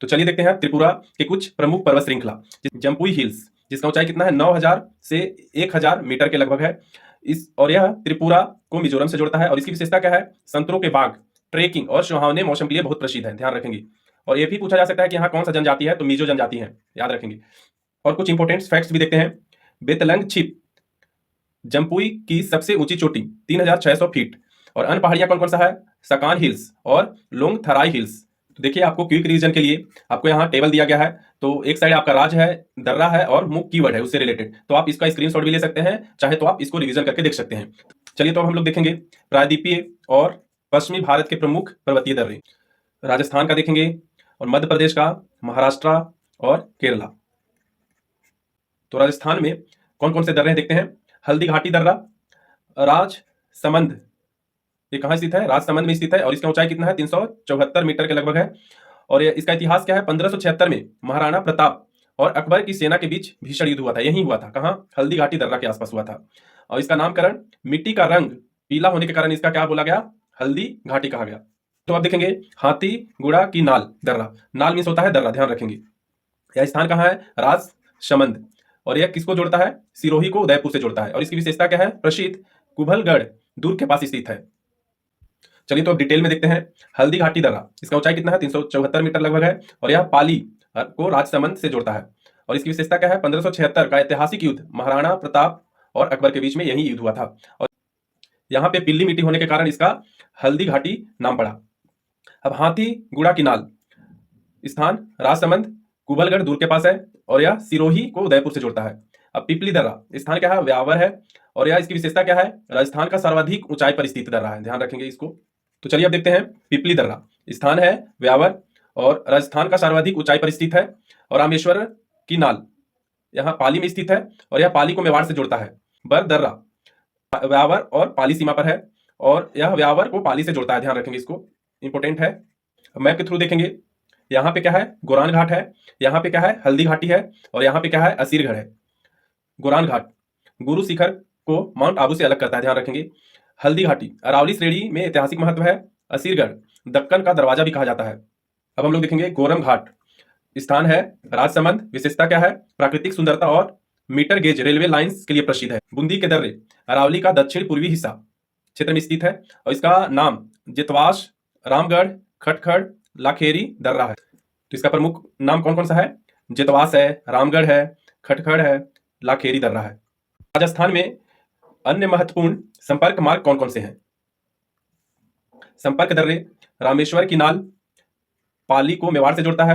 तो चलिए देखते हैं त्रिपुरा के कुछ प्रमुख पर्वत श्रृंखला। जम्पुई हिल्स, जिसका ऊंचाई कितना है, 9000 से 1000 मीटर के लगभग है। और यह त्रिपुरा को मिजोरम से जोड़ता है। और इसकी विशेषता क्या है, संतरों के बाग, ट्रेकिंग और सुहावने मौसम के लिए बहुत प्रसिद्ध है, ध्यान रखेंगे। और ये भी पूछा जा सकता है कि यहाँ कौन सा जनजाति है, तो मिजो जनजाति है, याद रखेंगे। और कुछ इंपोर्टेंट फैक्ट्स भी देखते हैं। बेतलंग छिप जम्पुई की सबसे ऊंची चोटी 3600 फीट। और अन्य पहाड़ियां कौन कौन सा है, सकान हिल्स और लोंगथराई हिल्स। तो देखिए, आपको क्विक रिवीजन के लिए आपको यहाँ टेबल दिया गया है। तो एक साइड आपका राज है, दर्रा है और मुख्य कीवर्ड है उससे रिलेटेड। तो आप इसका स्क्रीनशॉट भी ले सकते हैं, चाहे तो आप इसको रिवीजन करके देख सकते हैं। चलिए, तो अब हम लोग देखेंगे प्रायद्वीपीय और पश्चिमी भारत के प्रमुख पर्वतीय दर्रे। राजस्थान का देखेंगे, और मध्य प्रदेश का, महाराष्ट्र और केरला। तो राजस्थान में कौन कौन से दर्रे हैं देखते हैं। हल्दी घाटी दर्रा, राजसमंद, ये कहाँ स्थित है, राजसमंद में स्थित है। और इसका ऊंचाई कितना है, 374 मीटर के लगभग है। और इसका इतिहास क्या है, 1576 में महाराणा प्रताप और अकबर की सेना के बीच भीषण युद्ध हुआ था, यही हुआ था, कहाँ, हल्दी घाटी दर्रा के आसपास हुआ था। और इसका नामकरण, मिट्टी का रंग पीला होने के कारण इसका क्या बोला गया, हल्दी घाटी कहा गया। तो आप देखेंगे हाथीगुड़ा की नाल दर्रा, नाल मीन्स होता है दर्रा, ध्यान रखेंगे। यह स्थान कहाँ है, राजसमंद। और यह किसको जोड़ता है, सिरोही को उदयपुर से जोड़ता है। और इसकी विशेषता क्या है, प्रसिद्ध कुंभलगढ़ दुर्ग के पास स्थित है। चलिए, तो अब डिटेल में देखते हैं। हल्दी घाटी दर्रा, इसका ऊंचाई कितना है, 374 मीटर लगभग है। और यह पाली को राजसमंद से जोड़ता है। और इसकी विशेषता क्या है, 1576 का ऐतिहासिक युद्ध महाराणा प्रताप और अकबर के बीच में यही युद्ध हुआ था। और यहाँ पे पीली मिट्टी होने के कारण इसका हल्दी घाटी नाम पड़ा। अब हाथीगुड़ा की नाल स्थान राजसमंद कुंभलगढ़ दुर्ग के पास है। और यह सिरोही को उदयपुर से जोड़ता है। अब पिपली दर्रा स्थान क्या है, व्यावर है। और यह इसकी विशेषता क्या है, राजस्थान का सर्वाधिक ऊंचाई पर स्थित दर्रा है, ध्यान रखेंगे इसको। तो चलिए अब देखते हैं पिपली दर्रा, स्थान है व्यावर और राजस्थान का सर्वाधिक ऊंचाई पर स्थित है। और रामेश्वर की नाल यहाँ पाली में स्थित है। और यह पाली को मेवाड़ से जोड़ता है। बर दर्रा व्यावर और पाली सीमा पर है। और यह व्यावर को पाली से जोड़ता है, ध्यान रखेंगे इसको, इंपोर्टेंट है। मैप के थ्रू देखेंगे, यहाँ पे क्या है, गोरान घाट है। यहाँ पे क्या है, हल्दी घाटी है। और यहाँ पे क्या है, असीरगढ़ है। गोरान घाट गुरु शिखर को माउंट आबू से अलग करता है, ध्यान रखेंगे। हल्दी घाटी अरावली श्रेणी में ऐतिहासिक महत्व है। असीरगढ़ दक्कन का दरवाजा भी कहा जाता है। अब हम लोग देखेंगे गोरम घाट, स्थान है राजसमंद। विशेषता क्या है, प्राकृतिक सुंदरता और मीटर गेज रेलवे लाइंस के लिए प्रसिद्ध है। बूंदी के दर्रे अरावली का दक्षिण पूर्वी हिस्सा क्षेत्र में स्थित है। और इसका नाम जितवास, रामगढ़, खटखड़, लाखेरी दर्रा है। तो इसका प्रमुख नाम कौन कौन सा है, जितवास है, रामगढ़ है, खटखड़ है, लाखेरी दर्रा है। राजस्थान में अन्य महत्वपूर्ण संपर्क मार्ग कौन कौन से हैं। संपर्क दर्रे रामेश्वर की नाल पाली को मेवाड़ से जोड़ता है।